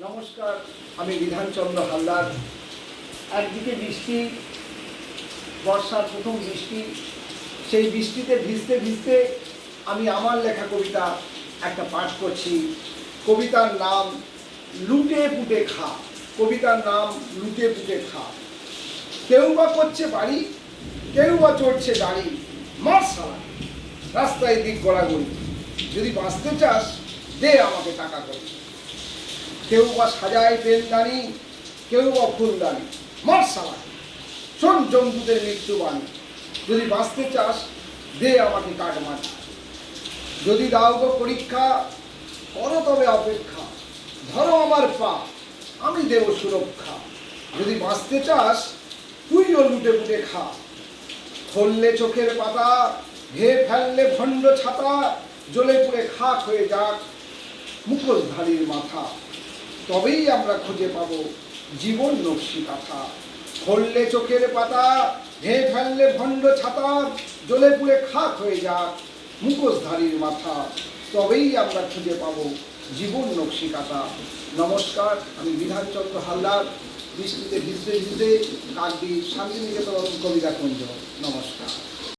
নমস্কার, আমি বিধানচন্দ্র হালদার। একদিকে বৃষ্টি, বর্ষার প্রথম বৃষ্টি, সেই বৃষ্টিতে ভিজতে ভিজতে আমি আমার লেখা কবিতা একটা পাঠ করছি। কবিতার নাম লুটে পুটে খা। কবিতার নাম লুটে পুটে খা। কেউ বা করছে বাড়ি, কেউ বা চড়ছে গাড়ি, মার সালা রাস্তায় দিক গড়াগড়ি। যদি বাঁচতে চাস দে আমাকে টাকা করে। কেউ বা সাজায় পেনদানি, কেউ বা ফুলদানি, মার সালা শোন জমদূতের মৃত্যুবাণী। যদি বাঁচতে চাস দে আমাকে কাটমাট। যদি দাও গো পরীক্ষা করো তবে অপেক্ষা। ধরো আমার পা, আমি দেব সুরক্ষা। যদি বাঁচতে চাস তুইও লুটে পুটে খা। খুললে চোখের পাতা, ধেয়ে ফেললে ভণ্ড ছাতা, জ্বলে পুড়ে খাক হয়ে যাক মুখোশধারীর মাথা। তবেই আমরা খুঁজে পাব জীবন নকশি কাঁথা। খুললে চোখের পাতা, ধেয়ে ফেললে ভণ্ড ছাতা, জ্বলে পুড়ে খাক হয়ে যাক মুখোশধারীর মাথা। তবেই আমরা খুঁজে পাব জীবন নকশি কাঁথা। নমস্কার, আমি বিধানচন্দ্র হালদার। বৃষ্টিতে ভিজতে ভিজতে কাকদ্বীপ শান্তিনিকেতন কবিতা কুঞ্জ। নমস্কার।